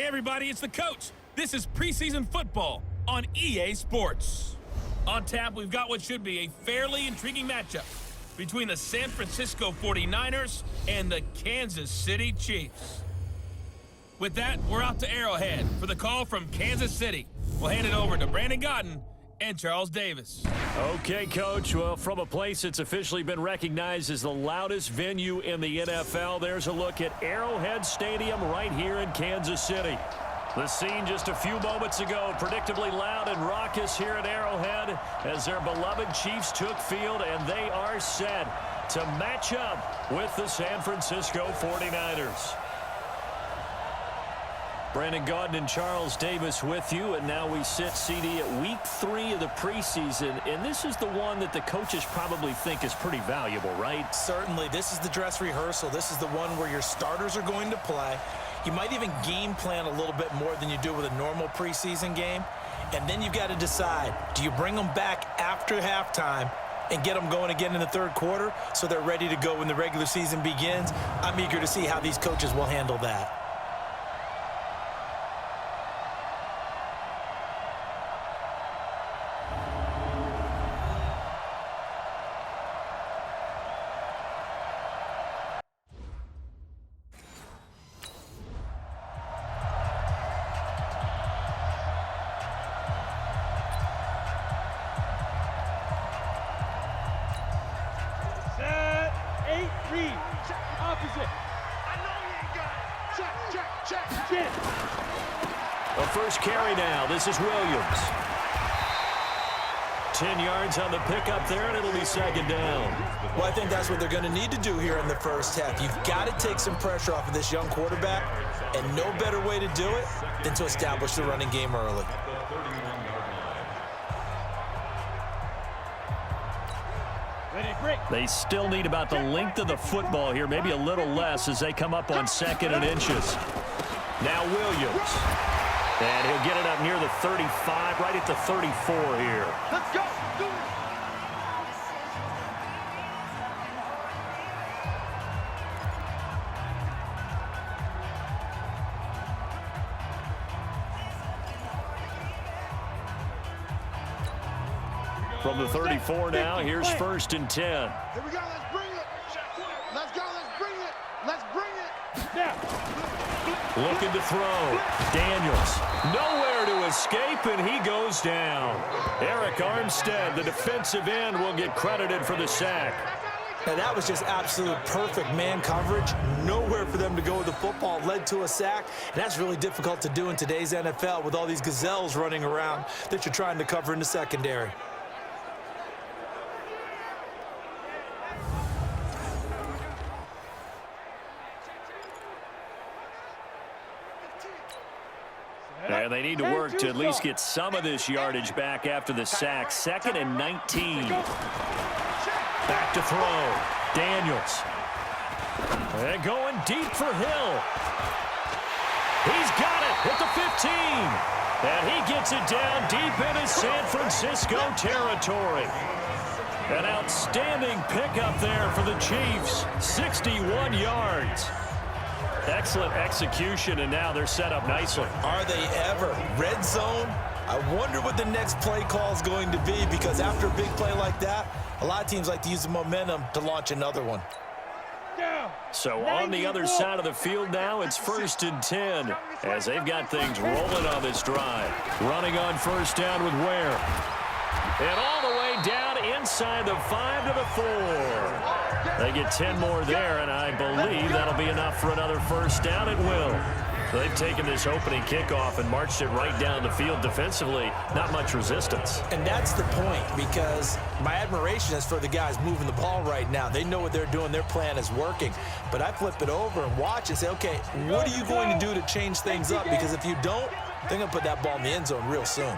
Hey everybody, it's the coach. This is preseason football on EA Sports. On tap, we've got what should be a fairly intriguing matchup between the San Francisco 49ers and the Kansas City Chiefs. With that, we're out to Arrowhead for the call from Kansas City. We'll hand it over to Brandon Godden and Charles Davis. Okay, Coach. Well, from a place that's officially been recognized as the loudest venue in the NFL, there's a look at Arrowhead Stadium right here in Kansas City. The scene just a few moments ago, predictably loud and raucous here at Arrowhead as their beloved Chiefs took field, and they are set to match up with the San Francisco 49ers. Brandon Godden and Charles Davis with you, and now we sit, CD, at week 3 of the preseason, and this is the one that the coaches probably think is pretty valuable, right? Certainly. This is the dress rehearsal. This is the one where your starters are going to play. You might even game plan a little bit more than you do with a normal preseason game, and then you've got to decide, do you bring them back after halftime and get them going again in the third quarter so they're ready to go when the regular season begins? I'm eager to see how these coaches will handle that. The first carry now. This is Williams. 10 yards on the pickup there, and it'll be second down. Well, I think that's what they're going to need to do here in the first half. You've got to take some pressure off of this young quarterback, and no better way to do it than to establish the running game early. They still need about the length of the football here, maybe a little less as they come up on 2nd and inches. Now Williams. And he'll get it up near the 35, right at the 34 here. Let's go. From the 34 now, here's 1st and 10. Here we go. Let's bring it. Let's go. Let's bring it. Let's bring it. Now. Looking to throw. Daniels. Nowhere to escape, and he goes down. Eric Armstead, the defensive end, will get credited for the sack. And that was just absolute perfect man coverage. Nowhere for them to go with the football. Led to a sack. And that's really difficult to do in today's NFL with all these gazelles running around that you're trying to cover in the secondary. And they need to work to at least get some of this yardage back after the sack. 2nd and 19. Back to throw. Daniels. And going deep for Hill. He's got it at the 15. And he gets it down deep into San Francisco territory. An outstanding pickup there for the Chiefs. 61 yards. Excellent execution, and now they're set up nicely. Are they ever? Red zone? I wonder what the next play call is going to be, because after a big play like that, a lot of teams like to use the momentum to launch another one. So on the other side of the field now, it's 1st and 10 as they've got things rolling on this drive. Running on 1st down with Ware. And all the way down inside the 5 to the 4. They get 10 more there, and I believe that'll be enough for another 1st down. It will. They've taken this opening kickoff and marched it right down the field defensively. Not much resistance. And that's the point, because my admiration is for the guys moving the ball right now. They know what they're doing. Their plan is working. But I flip it over and watch and say, okay, what are you going to do to change things up? Because if you don't, they're going to put that ball in the end zone real soon.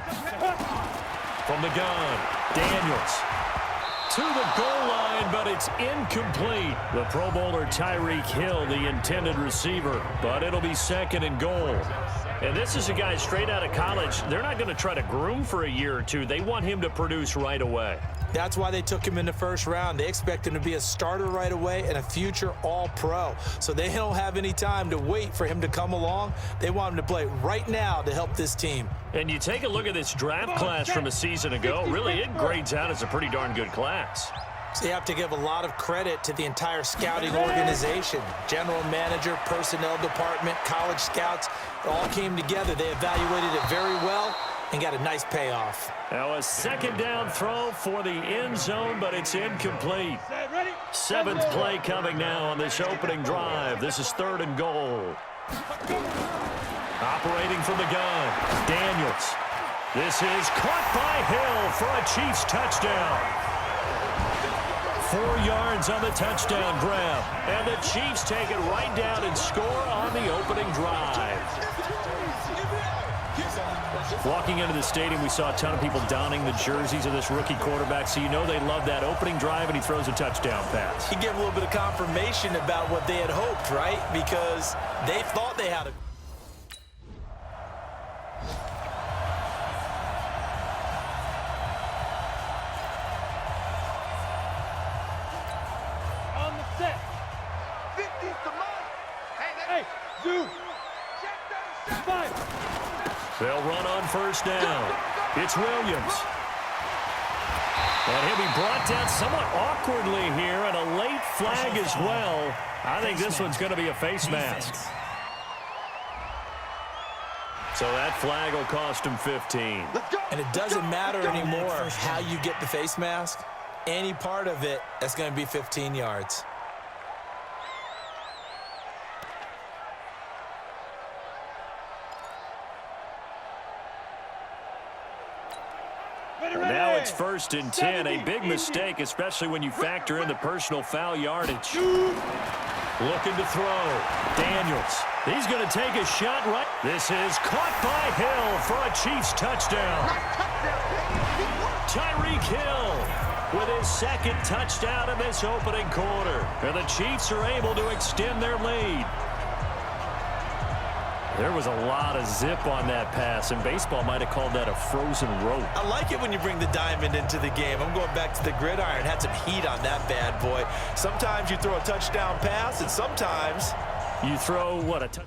From the gun, Daniels. To the goal line, but it's incomplete. The Pro Bowler Tyreek Hill, the intended receiver, but it'll be 2nd and goal. And this is a guy straight out of college. They're not going to try to groom for a year or two. They want him to produce right away. That's why they took him in the first round. They expect him to be a starter right away and a future all-pro. So they don't have any time to wait for him to come along. They want him to play right now to help this team. And you take a look at this draft class from a season ago, really it grades out as a pretty darn good class. So you have to give a lot of credit to the entire scouting organization. General manager, personnel department, college scouts, it all came together. They evaluated it very well and got a nice payoff. Now a second down throw for the end zone, but it's incomplete. Seventh play coming now on this opening drive. This is 3rd and goal. Operating from the gun, Daniels. This is caught by Hill for a Chiefs touchdown. 4 yards on the touchdown grab. And the Chiefs take it right down and score on the opening drive. Walking into the stadium, we saw a ton of people donning the jerseys of this rookie quarterback, so you know they love that opening drive, and he throws a touchdown pass. He gave a little bit of confirmation about what they had hoped, right? Because they thought they had a... On the set. 50's the mark. Hey, zoom. 5. They'll run on first down. It's Williams. And he'll be brought down somewhat awkwardly here, and a late flag as well. I think this one's going to be a face mask. So that flag will cost him 15. And it doesn't matter anymore how you get the face mask. Any part of it, that's going to be 15 yards. Now it's 1st and 10, a big mistake, especially when you factor in the personal foul yardage. Looking to throw. Daniels. He's going to take a shot right. This is caught by Hill for a Chiefs touchdown. Tyreek Hill with his 2nd touchdown in this opening quarter. And the Chiefs are able to extend their lead. There was a lot of zip on that pass, and baseball might have called that a frozen rope. I like it when you bring the diamond into the game. I'm going back to the gridiron. Had some heat on that bad boy. Sometimes you throw a touchdown pass, and sometimes you throw, what, a touchdown?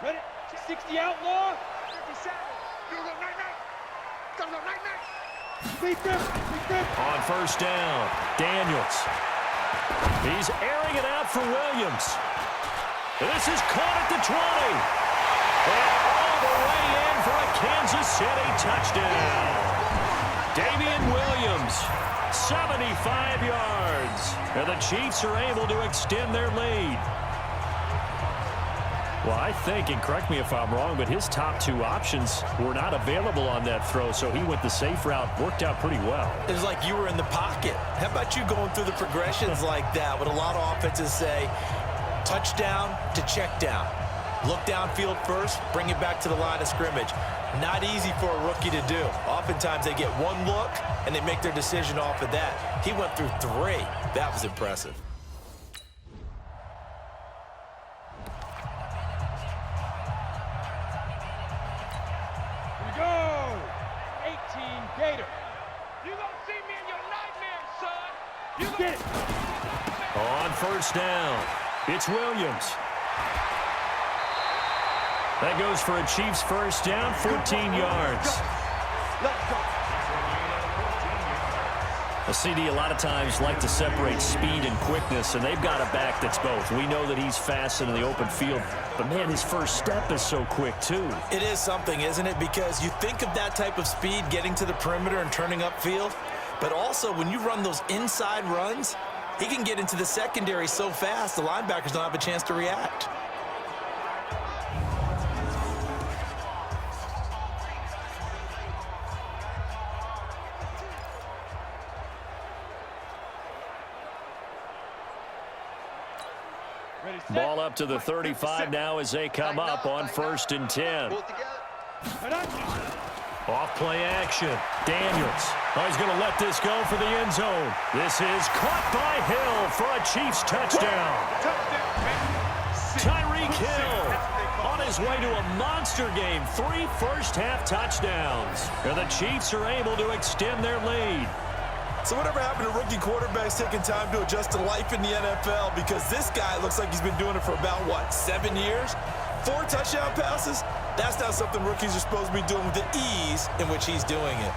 Ready? 60 outlaw. 57. Go, night-night. Go, night-night. Beat them. On first down, Daniels. He's airing it out for Williams. This is caught at the 20. And all the way in for a Kansas City touchdown. Damian Williams, 75 yards. And the Chiefs are able to extend their lead. Well, I think, and correct me if I'm wrong, but his top 2 options were not available on that throw, so he went the safe route, worked out pretty well. it was like you were in the pocket. How about you going through the progressions like that? What a lot of offenses say, touchdown to check down. Look downfield first, bring it back to the line of scrimmage. Not easy for a rookie to do. Oftentimes they get one look, and they make their decision off of that. He went through 3. That was impressive. Go. 18 Gator. You gonna see me in your nightmares, son. You Get it. On first down, it's Williams. That goes for a Chiefs first down, 14 yards. Let's go. A CD a lot of times like to separate speed and quickness, and they've got a back that's both. We know that he's fast in the open field, but, man, his first step is so quick, too. It is something, isn't it? Because you think of that type of speed getting to the perimeter and turning upfield, but also when you run those inside runs, he can get into the secondary so fast the linebackers don't have a chance to react. Ready, set. Ball up to the 35 now as they come up on 1st and 10. Pull it together. Right on. Off play action. Daniels. Oh, he's going to let this go for the end zone. This is caught by Hill for a Chiefs touchdown. Tyreek Hill on his way to a monster game. 3 first-half touchdowns. And the Chiefs are able to extend their lead. So whatever happened to rookie quarterbacks taking time to adjust to life in the NFL? Because this guy looks like he's been doing it for about, 7 years? 4 touchdown passes? That's not something rookies are supposed to be doing with the ease in which he's doing it.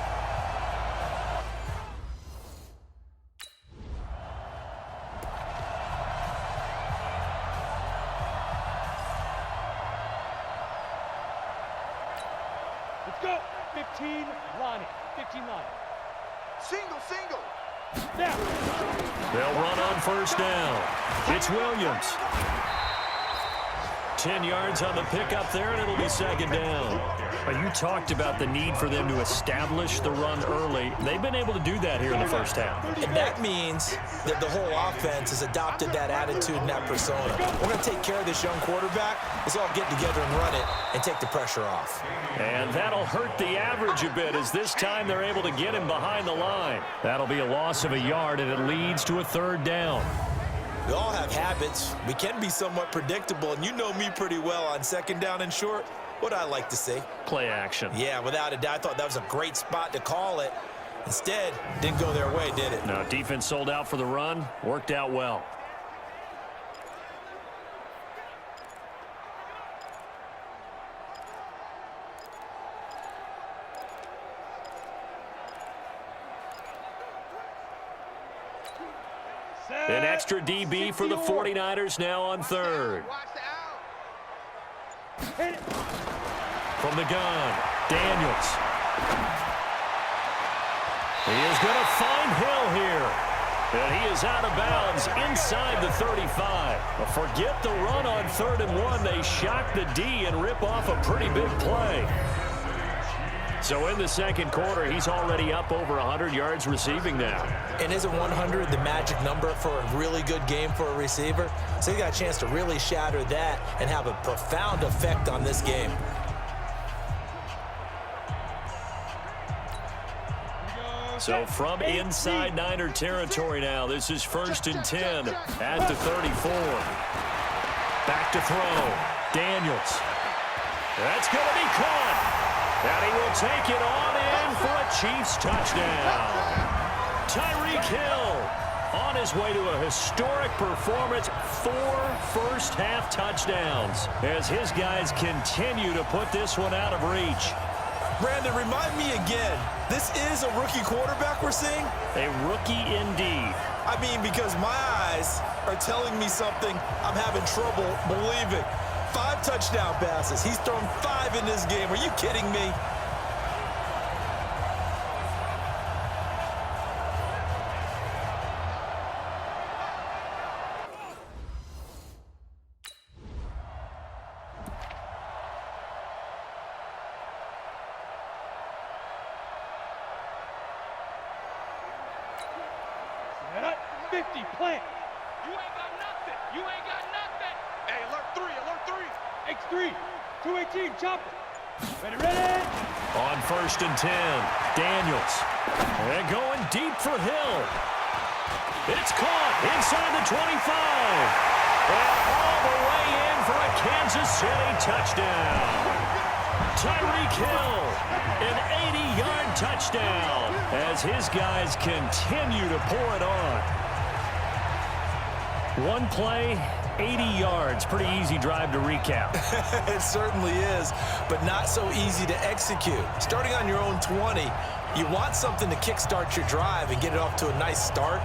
Let's go. 15 line. 15 line. Single. Now. They'll run on first down. It's Williams. 10 yards on the pickup there, and it'll be second down. You talked about the need for them to establish the run early. They've been able to do that here in the first half. And that means that the whole offense has adopted that attitude and that persona. We're going to take care of this young quarterback. Let's all get together and run it and take the pressure off. And that'll hurt the average a bit as this time they're able to get him behind the line. That'll be a loss of a yard, and it leads to a third down. We all have habits. We can be somewhat predictable, and you know me pretty well on second down and short. What I like to see. Play action. Yeah, without a doubt, I thought that was a great spot to call it. Instead, didn't go their way, did it? No, defense sold out for the run. Worked out well. An extra DB for the 49ers now on third. From the gun, Daniels. He is going to find Hill here. And he is out of bounds inside the 35. But forget the run on 3rd and 1. They shock the D and rip off a pretty big play. So in the second quarter, he's already up over 100 yards receiving now. And isn't 100 the magic number for a really good game for a receiver? So he got a chance to really shatter that and have a profound effect on this game. So from inside Niner territory now, this is 1st and 10 at the 34. Back to throw. Daniels. That's going to be caught. And he will take it on in for a Chiefs touchdown. Tyreek Hill on his way to a historic performance. 4 first-half touchdowns as his guys continue to put this one out of reach. Brandon, remind me again, this is a rookie quarterback we're seeing? A rookie indeed. I mean, because my eyes are telling me something I'm having trouble believing. 5 touchdown passes. He's thrown 5 in this game. Are you kidding me? Set up. 50. Plant. You ain't got nothing. You ain't got nothing. Hey, alert 3. X3. 218. Chopper. Ready. On 1st and 10, Daniels. And going deep for Hill. It's caught inside the 25. And all the way in for a Kansas City touchdown. Tyreek Hill, an 80-yard touchdown as his guys continue to pour it on. One play, 80 yards. Pretty easy drive to recap. It certainly is, but not so easy to execute. Starting on your own 20, you want something to kickstart your drive and get it off to a nice start.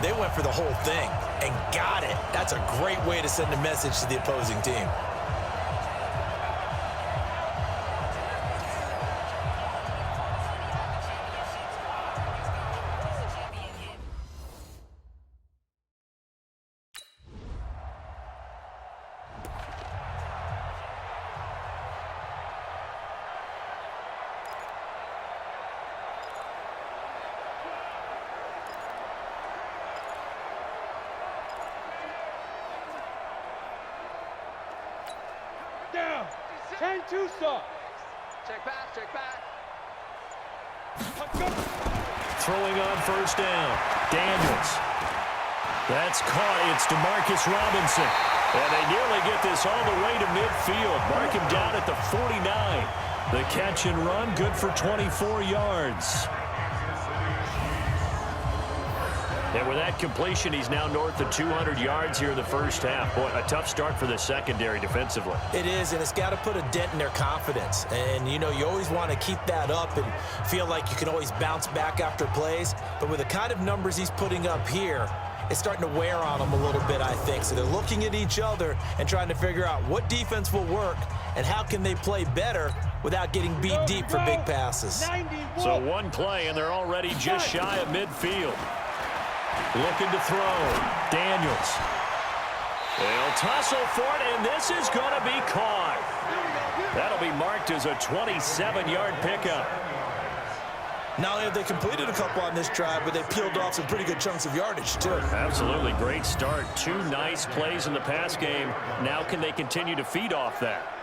They went for the whole thing and got it. That's a great way to send a message to the opposing team. Down. 10-2 stop. Check back. Throwing on first down. Daniels. That's caught. It's DeMarcus Robinson. And they nearly get this all the way to midfield. Mark him down at the 49. The catch and run, good for 24 yards. And with that completion, he's now north of 200 yards here in the first half. Boy, a tough start for the secondary defensively. It is, and it's got to put a dent in their confidence. And, you know, you always want to keep that up and feel like you can always bounce back after plays. But with the kind of numbers he's putting up here, it's starting to wear on them a little bit, I think. So they're looking at each other and trying to figure out what defense will work and how can they play better without getting beat deep for big passes. So one play, and they're already just shy of midfield. Looking to throw. Daniels. They'll tussle for it, and this is going to be caught. That'll be marked as a 27-yard pickup. Not only have they completed a couple on this drive, but they peeled off some pretty good chunks of yardage, too. Absolutely. Great start. 2 nice plays in the pass game. Now can they continue to feed off that?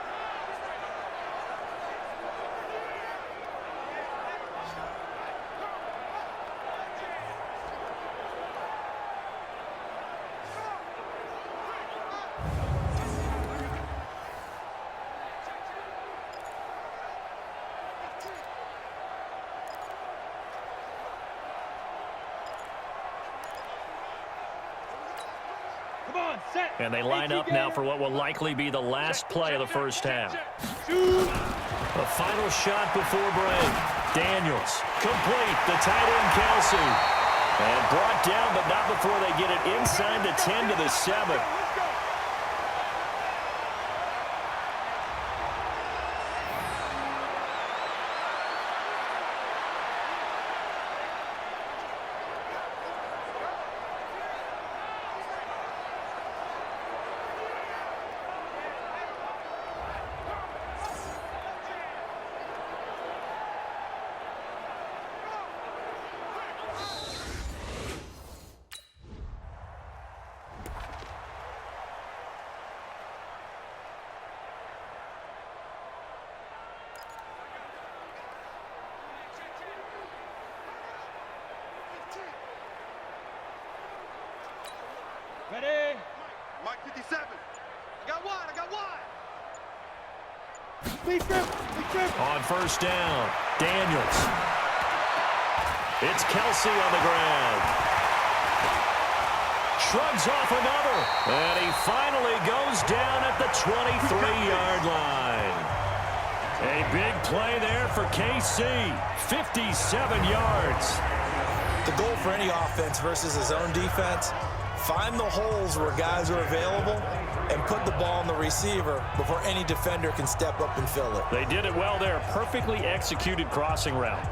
And they line up now for what will likely be the last play of the first half. A final shot before break. Daniels. Complete. The tight end, Kelsey. And brought down, but not before they get it inside the 10 to the 7. Ready? Mike 57. I got wide. Speed grip. On first down, Daniels. It's Kelsey on the ground. Shrugs off another. And he finally goes down at the 23-yard line. A big play there for KC. 57 yards. The goal for any offense versus his own defense, find the holes where guys are available and put the ball on the receiver before any defender can step up and fill it. They did it well there. Perfectly executed crossing route.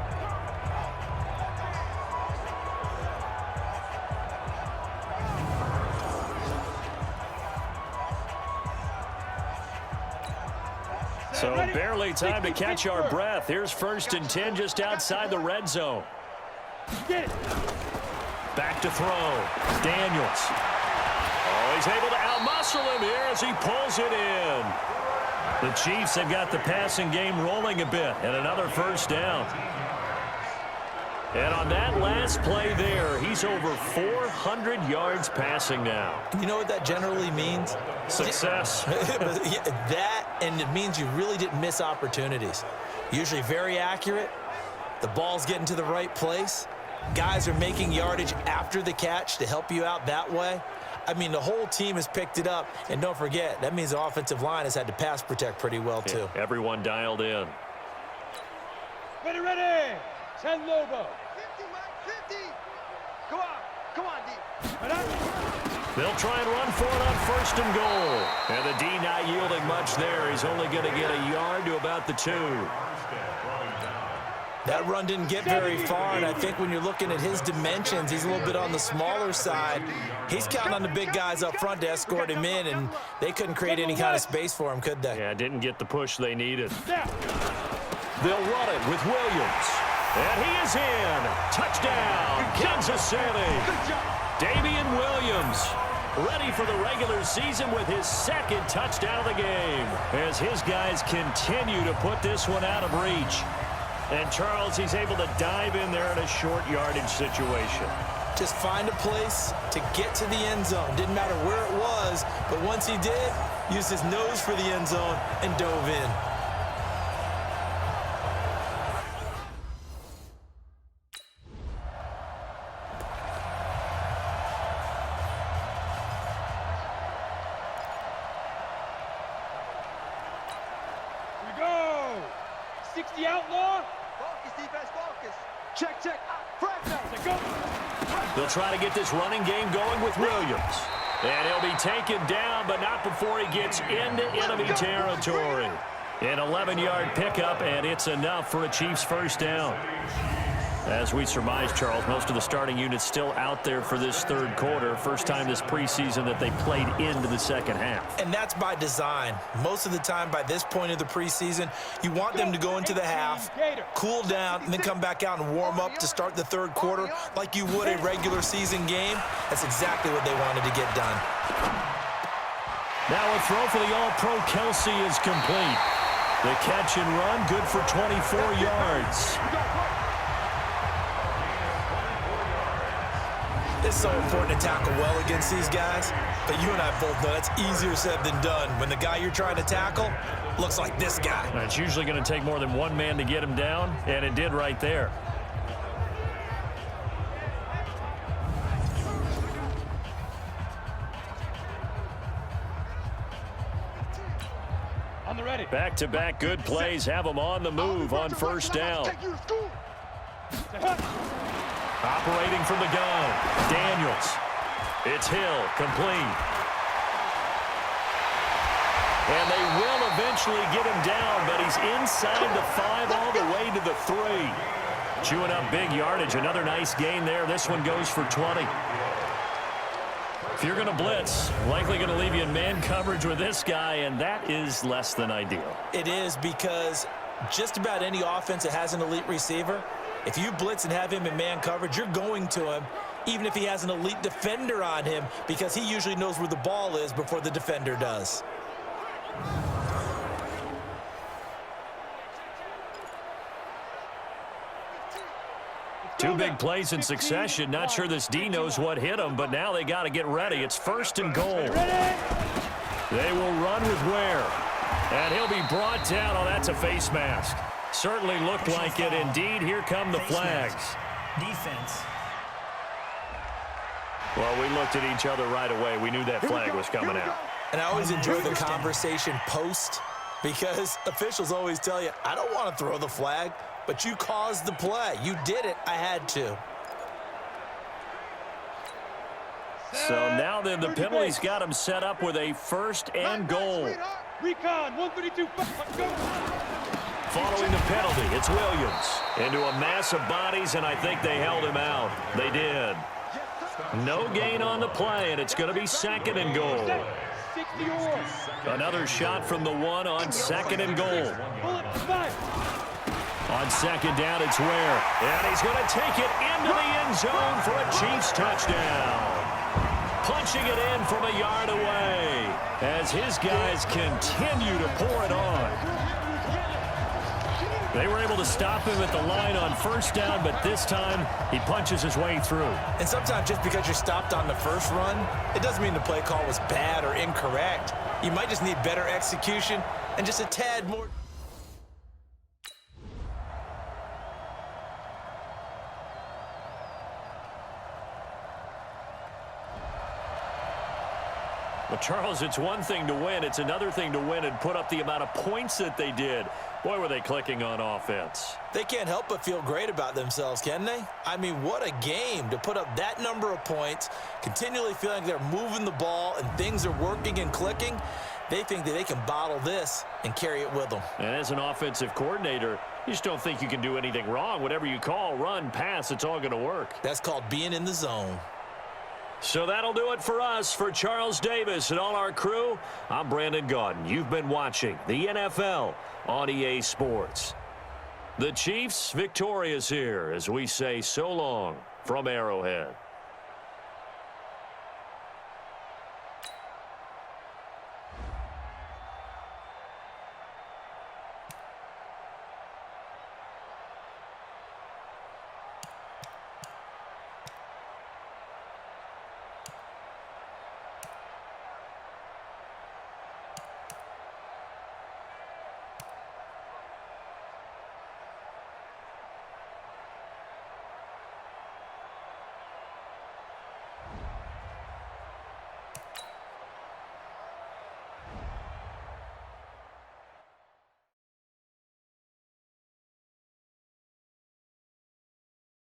So barely time to catch our breath. Here's 1st and 10 just outside the red zone. Get it. Back to throw. Daniels. Oh, he's able to outmuscle him here as he pulls it in. The Chiefs have got the passing game rolling a bit, and another first down. And on that last play there, he's over 400 yards passing now. You know what that generally means? Success. That, and it means you really didn't miss opportunities. Usually very accurate. The ball's getting to the right place. Guys are making yardage after the catch to help you out that way. I mean, the whole team has picked it up. And don't forget, that means the offensive line has had to pass protect pretty well, too. Yeah, everyone dialed in. Ready. 10 Lobo. 50, Mike, 50. Come on, D. They'll try and run for it on 1st and goal. And the D not yielding much there. He's only going to get a yard to about the 2. That run didn't get very far, and I think when you're looking at his dimensions, he's a little bit on the smaller side. He's counting on the big guys up front to escort him in, and they couldn't create any kind of space for him, could they? Yeah, didn't get the push they needed. They'll run it with Williams. And he is in. Touchdown, Kansas City. Damian Williams ready for the regular season with his 2nd touchdown of the game as his guys continue to put this one out of reach. And Charles, he's able to dive in there in a short yardage situation. Just find a place to get to the end zone. Didn't matter where it was, but once he did, used his nose for the end zone and dove in. Here we go. 60 outlaw. Focus, defense, focus. Check, check. Fragment. Go. They'll try to get this running game going with Williams. And he'll be taken down, but not before he gets into enemy territory. An 11-yard pickup, and it's enough for a Chiefs first down. As we surmise, Charles, most of the starting units still out there for this third quarter. First time this preseason that they played into the second half. And that's by design. Most of the time by this point of the preseason, you want them to go into the half, cool down, and then come back out and warm up to start the third quarter like you would a regular season game. That's exactly what they wanted to get done. Now a throw for the All-Pro Kelsey is complete. The catch and run, good for 24 yards. It's so important to tackle well against these guys, but you and I both know that's easier said than done when the guy you're trying to tackle looks like this guy. It's usually going to take more than one man to get him down, and it did right there. On the ready. Back-to-back good plays have them on the move on first down. Operating from the gun, Daniels. It's Hill, complete. And they will eventually get him down, but he's inside the 5 all the way to the 3. Chewing up big yardage, another nice gain there. This one goes for 20. If you're going to blitz, likely going to leave you in man coverage with this guy, and that is less than ideal. It is, because just about any offense that has an elite receiver, if you blitz and have him in man coverage, you're going to him, even if he has an elite defender on him, because he usually knows where the ball is before the defender does. Two big plays in succession. Not sure this D knows what hit him, but now they got to get ready. It's first and goal. They will run with Ware. And he'll be brought down. Oh, that's a face mask. Certainly looked like it. Indeed, here come the flags. Defense. Well, we looked at each other right away. We knew that flag was coming out. And I always enjoy the conversation post, because officials always tell you, I don't want to throw the flag, but you caused the play. You did it. I had to. So now then, the penalty's got him set up with a first and goal. Recon, 132. Go. Following the penalty, it's Williams into a mass of bodies, and I think they held him out. They did. No gain on the play, and it's going to be second and goal. 60 yards. Another shot from the 1 on second and goal. On second down, it's Ware. And he's going to take it into the end zone for a Chiefs touchdown. Punching it in from a yard away as his guys continue to pour it on. They were able to stop him at the line on first down, but this time he punches his way through. And sometimes just because you're stopped on the first run, it doesn't mean the play call was bad or incorrect. You might just need better execution and just a tad more. Well, Charles, it's one thing to win. It's another thing to win and put up the amount of points that they did. Boy, were they clicking on offense. They can't help but feel great about themselves, can they? I mean, what a game to put up that number of points, continually feeling they're moving the ball and things are working and clicking. They think that they can bottle this and carry it with them. And as an offensive coordinator, you just don't think you can do anything wrong. Whatever you call, run, pass, it's all going to work. That's called being in the zone. So that'll do it for us. For Charles Davis and all our crew, I'm Brandon Gaudin. You've been watching the NFL on EA Sports. The Chiefs victorious here as we say so long from Arrowhead.